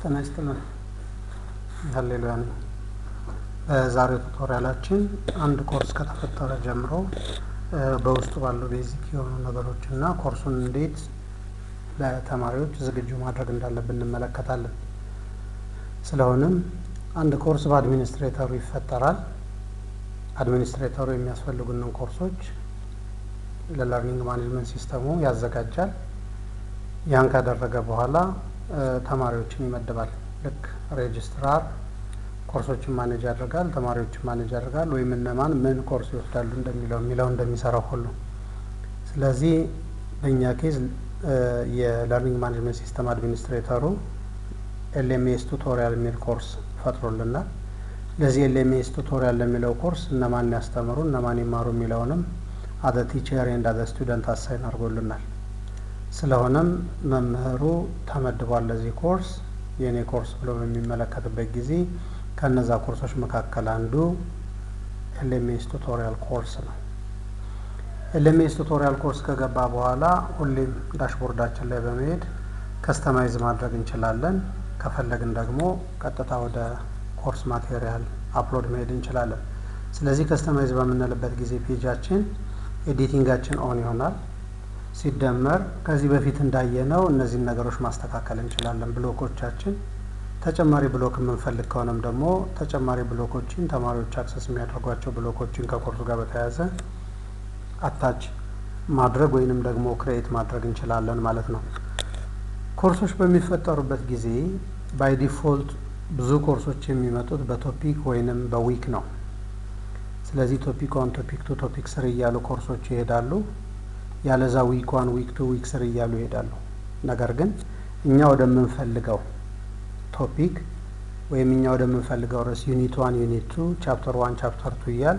ተነስተናል ሃሌሉያ ነኝ። በዛሬው ቱቶሪያላችን አንድ ኮርስ ከተፈጠረ ጀምሮ በውስጡ ባሉ ቤዚክ የሆኑ ነገሮችና ኮርሱን እንዴት ለተማሪዎች ዝግጁ ማድረግ እንዳለብን እንመለከታለን። ስለሆነም አንድ ኮርስ በአድሚኒስትሬተሩ ይፈጠራል። አድሚኒስትሬተሩ የሚያስፈልጉንን ኮርሶች ለለርኒንግ ማኔጅመንት ሲስተሙ ያዘጋጃል። ያን ካደረገ በኋላ ተማሪዎችን ይመድባል። ልክ ሬጅስትራር ኮርሶችን ማኔጅ ያደርጋል፣ ተማሪዎችን ማኔጅ ያደርጋል፣ ወይም እነማን ምን ኮርስ ይወስዳሉ የሚለው እንደሚሰራው ሁሉ። ስለዚህ በእኛ ኬዝ የለርኒንግ ማኔጅመንት ሲስተም አድሚኒስትሬተሩ ኤልኤምኤስ ቱቶሪያል የሚል ኮርስ ፈጥሮልናል። ለዚህ ኤልኤምኤስ ቱቶሪያል ለሚለው ኮርስ እነማን ያስተምሩ እነማን ይማሩ የሚለውንም አዘ ቲቸር ኤንድ አዘ ስቱደንት አሳይን አድርጎልናል። ስለሆነም መምህሩ ተመድቧል ለዚህ ኮርስ። የኔ ኮርስ ብሎ በሚመለከትበት ጊዜ ከነዛ ኮርሶች መካከል አንዱ ኤልኤምኤስ ቱቶሪያል ኮርስ ነው። ኤልኤምኤስ ቱቶሪያል ኮርስ ከገባ በኋላ ሁሌም ዳሽቦርዳችን ላይ በመሄድ ከስተማይዝ ማድረግ እንችላለን። ከፈለግን ደግሞ ቀጥታ ወደ ኮርስ ማቴሪያል አፕሎድ መሄድ እንችላለን። ስለዚህ ከስተማይዝ በምንልበት ጊዜ ፔጃችን ኤዲቲንጋችን ኦን ይሆናል። ሲደመር ከዚህ በፊት እንዳየነው እነዚህን ነገሮች ማስተካከል እንችላለን። ብሎኮቻችን ተጨማሪ ብሎክ የምንፈልግ ከሆነም ደግሞ ተጨማሪ ብሎኮችን ተማሪዎች አክሰስ የሚያደርጓቸው ብሎኮችን ከኮርሱ ጋር በተያያዘ አታች ማድረግ ወይንም ደግሞ ክሬኤት ማድረግ እንችላለን ማለት ነው። ኮርሶች በሚፈጠሩበት ጊዜ ባይ ዲፎልት ብዙ ኮርሶች የሚመጡት በቶፒክ ወይንም በዊክ ነው። ስለዚህ ቶፒክ 1 ቶፒክ 2 ቶፒክ 3 እያሉ ኮርሶች ይሄዳሉ። ያለዛ ዊክ 1 ዊክ 2 ዊክ 3 እያሉ ይሄዳሉ። ነገር ግን እኛ ወደምንፈልገው ቶፒክ ወይም እኛ ወደምንፈልገው ርዕስ ዩኒት 1 ዩኒት 2 ቻፕተር 1 ቻፕተር 2 እያል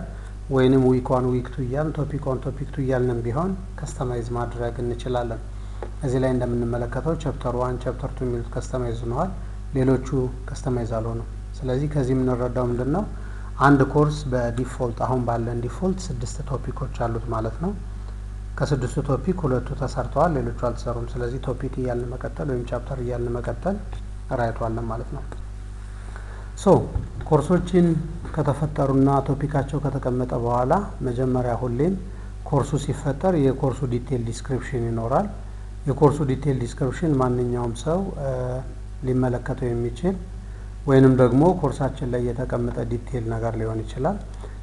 ወይንም ዊክ 1 ዊክ 2 እያል ቶፒክ 1 ቶፒክ 2 እያልንም ቢሆን ከስተማይዝ ማድረግ እንችላለን። እዚህ ላይ እንደምንመለከተው ቻፕተር 1 ቻፕተር 2 የሚሉት ከስተማይዝ ሆነዋል፣ ሌሎቹ ከስተማይዝ አልሆኑም። ስለዚህ ከዚህ የምንረዳው ምንድነው? አንድ ኮርስ በዲፎልት አሁን ባለን ዲፎልት 6 ቶፒኮች አሉት ማለት ነው። ከ6ቱ ቶፒክ 2ቱ ተሰርተዋል፣ ሌሎቹ አልተሰሩም። ስለዚህ ቶፒክ እያልን መቀጠል ወይም ቻፕተር እያልን መቀጠል ራይቷለን ማለት ነው። ኮርሶችን ከተፈጠሩና ቶፒካቸው ከተቀመጠ በኋላ መጀመሪያ ሁሌም ኮርሱ ሲፈጠር የኮርሱ ዲቴል ዲስክሪፕሽን ይኖራል። የኮርሱ ዲቴል ዲስክሪፕሽን ማንኛውም ሰው ሊመለከተው የሚችል ወይንም ደግሞ ኮርሳችን ላይ የተቀመጠ ዲቴል ነገር ሊሆን ይችላል።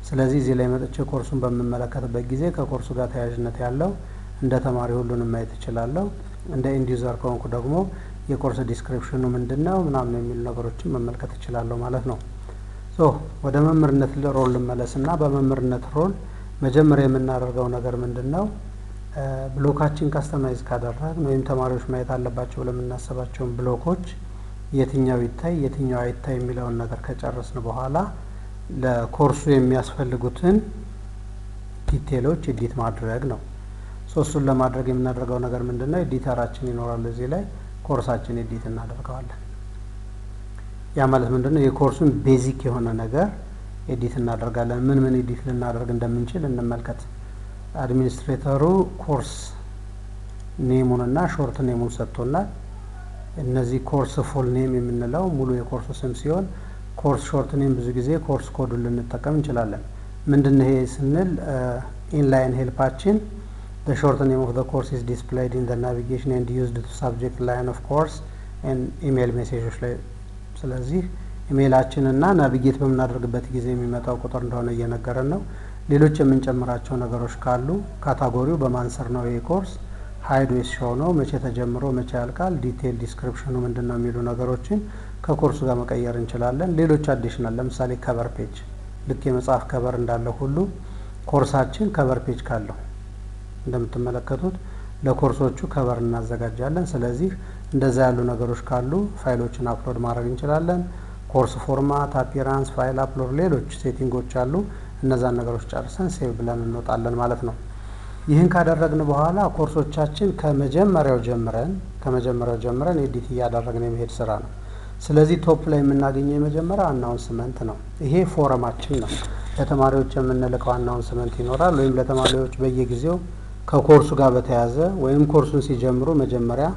ስለዚህ እዚህ ላይ መጥቼ ኮርሱን በምመለከትበት ጊዜ ከኮርሱ ጋር ተያያዥነት ያለው እንደ ተማሪ ሁሉንም ማየት እችላለሁ። እንደ ኢንድ ዩዘር ከሆንኩ ደግሞ የኮርስ ዲስክሪፕሽኑ ምንድነው ምናምን የሚሉ ነገሮችን መመልከት እችላለሁ ማለት ነው። ወደ መምህርነት ሮል ልመለስና በመምህርነት ሮል መጀመሪያ የምናደርገው ነገር ምንድነው? ብሎካችን ካስተማይዝ ካደረግን ወይም ተማሪዎች ማየት አለባቸው ብለን የምናስባቸውን ብሎኮች የትኛው ይታይ የትኛው አይታይ የሚለውን ነገር ከጨረስን በኋላ ለኮርሱ የሚያስፈልጉትን ዲቴሎች ኤዲት ማድረግ ነው። እሱን ለማድረግ የምናደርገው ነገር ምንድነው? ኤዲተራችን ይኖራል። እዚህ ላይ ኮርሳችን ኤዲት እናደርገዋለን። ያ ማለት ምንድነው? የኮርሱን ቤዚክ የሆነ ነገር ኤዲት እናደርጋለን። ምን ኤዲት ልናደርግ እንደምንችል እንመልከት። አድሚኒስትሬተሩ ኮርስ ኔሙንና ሾርት ኔሙን ሰጥቶናል። እነዚህ ኮርስ ፉል ኔም የምንለው ሙሉ የኮርሱ ስም ሲሆን ኮርስ ሾርት ኔም ብዙ ጊዜ ኮርስ ኮዱን ልንጠቀም እንችላለን። ምንድነው ይሄ ስንል ኢንላይን ሄልፓችን the short name of the course is displayed in the navigation and used to subject line of course and email messages ላይ ስለዚህ ኢሜይላችን እና ናቪጌት በምናደርግበት ጊዜ የሚመጣው ቁጥር እንደሆነ እየነገረን ነው። ሌሎች የምንጨምራቸው ነገሮች ካሉ ካታጎሪው በማን ስር ነው ይሄ ኮርስ ሃይድ ወይስ ሾው ነው፣ መቼ ተጀምሮ መቼ ያልቃል፣ ዲቴል ዲስክሪፕሽኑ ምንድነው የሚሉ ነገሮችን ከኮርሱ ጋር መቀየር እንችላለን። ሌሎች አዲሽናል ለምሳሌ ከቨር ፔጅ ልክ የመጽሐፍ ከቨር እንዳለ ሁሉ ኮርሳችን ከቨር ፔጅ ካለው እንደምትመለከቱት ለኮርሶቹ ከቨር እናዘጋጃለን። ስለዚህ እንደዛ ያሉ ነገሮች ካሉ ፋይሎችን አፕሎድ ማድረግ እንችላለን። ኮርስ ፎርማት፣ አፒራንስ፣ ፋይል አፕሎድ፣ ሌሎች ሴቲንጎች አሉ። እነዛን ነገሮች ጨርሰን ሴቭ ብለን እንወጣለን ማለት ነው። ይህን ካደረግን በኋላ ኮርሶቻችን ከመጀመሪያው ጀምረን ኤዲት እያደረግን የመሄድ ስራ ነው። ስለዚህ ቶፕ ላይ የምናገኘው የመጀመሪያው አናውንስመንት ነው። ይሄ ፎረማችን ነው። ለተማሪዎች የምንልከው አናውንስመንት ይኖራል። ወይም ለተማሪዎች በየጊዜው ከኮርሱ ጋር በተያያዘ ወይም ኮርሱን ሲጀምሩ መጀመሪያ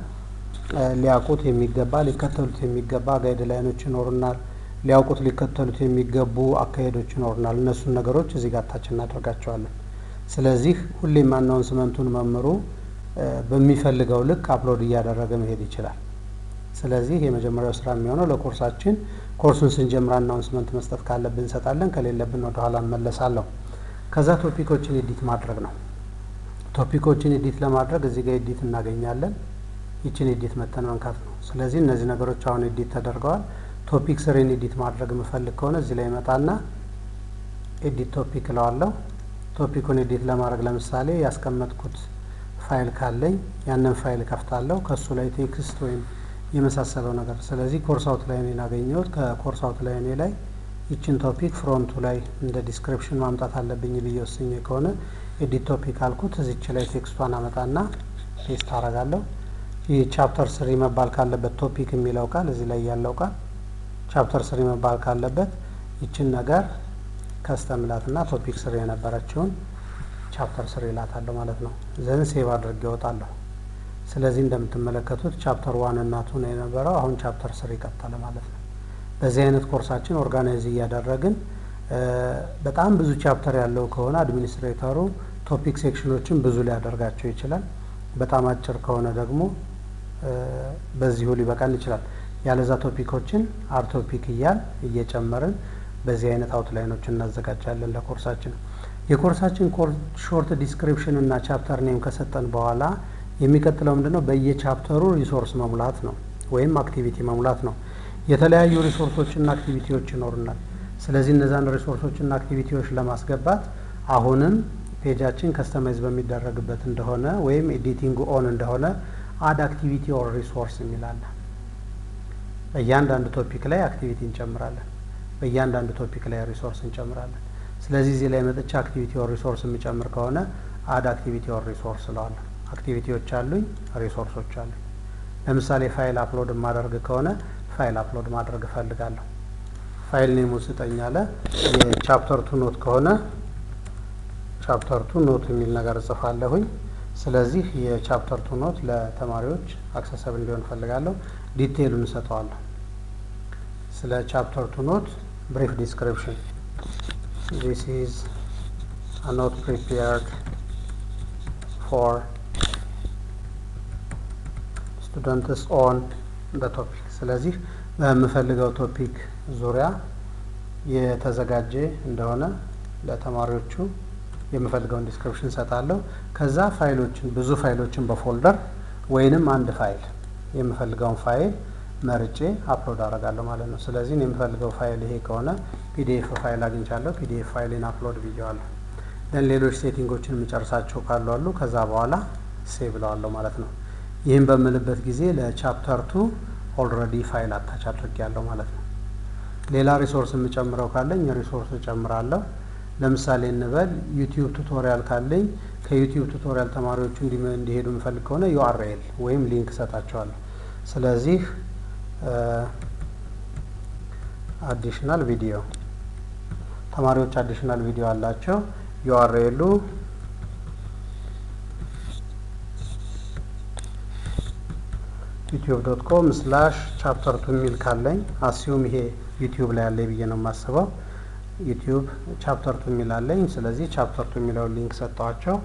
ሊያውቁት የሚገባ ሊከተሉት የሚገባ ጋይድላይኖች ይኖሩናል። ሊያውቁት ሊከተሉት የሚገቡ አካሄዶች ይኖሩናል። እነሱን ነገሮች እዚህ ጋር ታች እናደርጋቸዋለን። ስለዚህ ሁሌም አናውንስመንቱን መምህሩ በሚፈልገው ልክ አፕሎድ እያደረገ መሄድ ይችላል። ስለዚህ የመጀመሪያው ስራ የሚሆነው ለኮርሳችን ኮርሱን ስንጀምር አናውንስመንት መስጠት ካለብን እንሰጣለን፣ ከሌለብን ወደ ኋላ እንመለሳለሁ። ከዛ ቶፒኮችን ኤዲት ማድረግ ነው። ቶፒኮችን ኤዲት ለማድረግ እዚህ ጋር ኤዲት እናገኛለን። ይችን ኤዲት መተን መንካት ነው። ስለዚህ እነዚህ ነገሮች አሁን ኤዲት ተደርገዋል። ቶፒክ ስሬን ኤዲት ማድረግ የምፈልግ ከሆነ እዚህ ላይ መጣና ኤዲት ቶፒክ እለዋለሁ። ቶፒኩን ኤዲት ለማድረግ ለምሳሌ ያስቀመጥኩት ፋይል ካለኝ ያንን ፋይል ከፍታለሁ። ከሱ ላይ ቴክስት ወይም የመሳሰለው ነገር ስለዚህ ኮርስ አውትላይን አገኘሁት። ከኮርስ አውትላይን ላይ ይችን ቶፒክ ፍሮንቱ ላይ እንደ ዲስክሪፕሽን ማምጣት አለብኝ ብዬ ወስኜ ከሆነ ኤዲት ቶፒክ አልኩት። እዚች ላይ ቴክስቷን አመጣና ፔስት አደርጋለሁ። ይህ ቻፕተር ስሪ መባል ካለበት ቶፒክ የሚለው ቃል እዚህ ላይ ያለው ቃል ቻፕተር ስሪ መባል ካለበት ይችን ነገር ከስተምላትና ቶፒክ ስሪ የነበረችውን ቻፕተር ስሪ ላታለሁ ማለት ነው። ዘን ሴቭ አድርጌ እወጣለሁ። ስለዚህ እንደምትመለከቱት ቻፕተር ዋን እና ቱ ነው የነበረው፣ አሁን ቻፕተር ስሪ ቀጠለ ማለት ነው። በዚህ አይነት ኮርሳችን ኦርጋናይዝ እያደረግን በጣም ብዙ ቻፕተር ያለው ከሆነ አድሚኒስትሬተሩ ቶፒክ ሴክሽኖችን ብዙ ሊያደርጋቸው ይችላል። በጣም አጭር ከሆነ ደግሞ በዚሁ ሊበቃን ይችላል። ያለዛ ቶፒኮችን አር ቶፒክ እየጨመርን በዚህ አይነት አውትላይኖችን እናዘጋጃለን ለኮርሳችን። የኮርሳችን ሾርት ዲስክሪፕሽን እና ቻፕተር ኔም ከሰጠን በኋላ የሚቀጥለው ምንድነው? በየቻፕተሩ ሪሶርስ መሙላት ነው ወይም አክቲቪቲ መሙላት ነው። የተለያዩ ሪሶርሶችና አክቲቪቲዎች ይኖሩናል። ስለዚህ እነዛን ሪሶርሶችና አክቲቪቲዎች ለማስገባት አሁንም ፔጃችን ከስተማይዝ በሚደረግበት እንደሆነ ወይም ኤዲቲንግ ኦን እንደሆነ አድ አክቲቪቲ ኦር ሪሶርስ የሚላለን። በእያንዳንዱ ቶፒክ ላይ አክቲቪቲ እንጨምራለን፣ በእያንዳንዱ ቶፒክ ላይ ሪሶርስ እንጨምራለን። ስለዚህ እዚህ ላይ መጥቻ አክቲቪቲ ኦር ሪሶርስ የሚጨምር ከሆነ አድ አክቲቪቲ ኦር ሪሶርስ ስለዋለሁ። አክቲቪቲዎች አሉኝ፣ ሪሶርሶች አሉኝ። ለምሳሌ ፋይል አፕሎድ ማድረግ ከሆነ ፋይል አፕሎድ ማድረግ እፈልጋለሁ። ፋይል ኔሙ ስጠኝ አለ። የቻፕተር ቱ ኖት ከሆነ ቻፕተር ቱ ኖት የሚል ነገር እጽፋለሁኝ። ስለዚህ የቻፕተር ቱ ኖት ለተማሪዎች አክሰሰብል እንዲሆን እፈልጋለሁ። ዲቴይሉን እሰጠዋለሁ። ስለ ቻፕተር ቱ ኖት ብሪፍ ዲስክሪፕሽን this is a note prepared for students on the topic። ስለዚህ በምፈልገው ቶፒክ ዙሪያ የተዘጋጀ እንደሆነ ለተማሪዎቹ የምፈልገውን ዲስክሪፕሽን ሰጣለሁ። ከዛ ፋይሎችን ብዙ ፋይሎችን በፎልደር ወይንም አንድ ፋይል የምፈልገውን ፋይል መርጬ አፕሎድ አደርጋለሁ ማለት ነው። ስለዚህ የምፈልገው ፋይል ይሄ ከሆነ ፒዲኤፍ ፋይል አግኝቻለሁ፣ ፒዲኤፍ ፋይልን አፕሎድ ብዬዋለሁ። ደን ሌሎች ሴቲንጎችን የምጨርሳቸው ካሉ አሉ። ከዛ በኋላ ሴቭ ብለዋለሁ ማለት ነው። ይህን በምልበት ጊዜ ለቻፕተር ቱ ኦልሬዲ ፋይል አታች አድርጌያለሁ ማለት ነው። ሌላ ሪሶርስ የምጨምረው ካለኝ ሪሶርስ እጨምራለሁ። ለምሳሌ እንበል ዩቲዩብ ቱቶሪያል ካለኝ ከዩቲዩብ ቱቶሪያል ተማሪዎቹ እንዲሄዱ የምፈልግ ከሆነ ዩአርኤል ወይም ሊንክ ሰጣቸዋለሁ። ስለዚህ አዲሽናል ቪዲዮ ተማሪዎች አዲሽናል ቪዲዮ አላቸው። ዩአርኤሉ youtube.com/chapter2 የሚል ካለኝ አስዩም ይሄ ዩቲዩብ ላይ ያለ ብዬ ነው የማስበው። ዩቲዩብ ቻፕተር 2 የሚል አለኝ። ስለዚህ ቻፕተር 2 የሚለውን ሊንክ ሰጠዋቸው።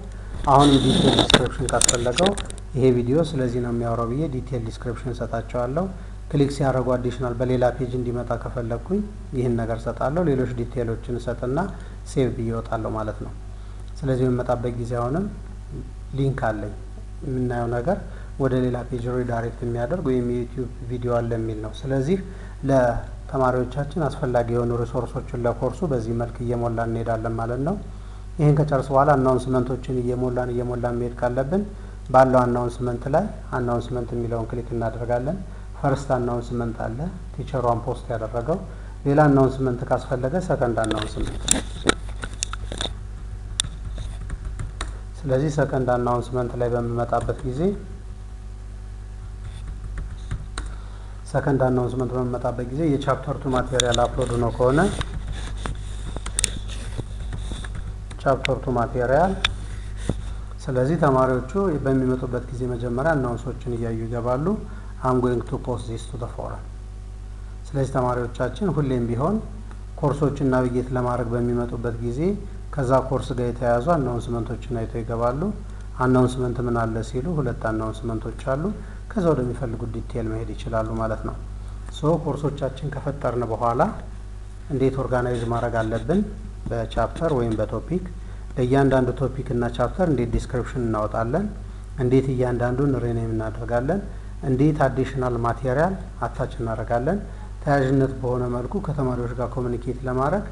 አሁንም ዲቴል ዲስክሪፕሽን ካስፈለገው ይሄ ቪዲዮ ስለዚህ ነው የሚያወራው ብዬ ዲቴል ዲስክሪፕሽን ሰጣቸዋለሁ። ክሊክ ሲያደርጉ አዲሽናል በሌላ ፔጅ እንዲመጣ ከፈለኩኝ ይህን ነገር ሰጣለሁ። ሌሎች ዲቴሎችን ሰጥና ሴቭ ብዬ እወጣለሁ ማለት ነው። ስለዚህ በመጣበት ጊዜ አሁንም ሊንክ አለኝ የምናየው ነገር ወደ ሌላ ፔጅ ሪዳይሬክት የሚያደርግ ወይም የዩቲዩብ ቪዲዮ አለ የሚል ነው። ስለዚህ ለተማሪዎቻችን አስፈላጊ የሆኑ ሪሶርሶችን ለኮርሱ በዚህ መልክ እየሞላን እንሄዳለን ማለት ነው። ይህን ከጨርስ በኋላ አናውንስመንቶችን እየሞላን መሄድ ካለብን ባለው አናውንስመንት ላይ አናውንስመንት የሚለውን ክሊክ እናደርጋለን። ፈርስት አናውንስመንት አለ ቲቸሯን ፖስት ያደረገው። ሌላ አናውንስመንት ካስፈለገ ሰከንድ አናውንስመንት። ስለዚህ ሰከንድ አናውንስመንት ላይ በሚመጣበት ጊዜ የቻፕተር 2 ማቴሪያል አፕሎድ ነው ከሆነ ቻፕተር 2 ማቴሪያል። ስለዚህ ተማሪዎቹ በሚመጡበት ጊዜ መጀመሪያ አናውንሶችን እያዩ ይገባሉ። I'm going to post this to the forum። ስለዚህ ተማሪዎቻችን ሁሌም ቢሆን ኮርሶችን ናቪጌት ለማድረግ በሚመጡበት ጊዜ ከዛ ኮርስ ጋር የተያያዙ አናውንስመንቶችን አይተው ይገባሉ። አናውንስመንት ምን አለ ሲሉ ሁለት አናውንስመንቶች አሉ። ከዛ ወደሚፈልጉት ዲቴል መሄድ ይችላሉ ማለት ነው። ኮርሶቻችን ከፈጠርን በኋላ እንዴት ኦርጋናይዝ ማድረግ አለብን? በቻፕተር ወይም በቶፒክ ለእያንዳንዱ ቶፒክ እና ቻፕተር እንዴት ዲስክሪፕሽን እናወጣለን? እንዴት እያንዳንዱን ሪኔም እናደርጋለን? እንዴት አዲሽናል ማቴሪያል አታች እናደርጋለን? ተያያዥነት በሆነ መልኩ ከተማሪዎች ጋር ኮሚኒኬት ለማድረግ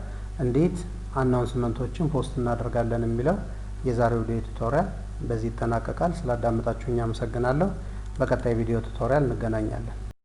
እንዴት አናውንስመንቶችን ፖስት እናደርጋለን የሚለው የዛሬው ቪዲዮ ቱቶሪያል በዚህ ይጠናቀቃል። ስላዳመጣችሁኝ አመሰግናለሁ። በቀጣይ ቪዲዮ ቱቶሪያል እንገናኛለን።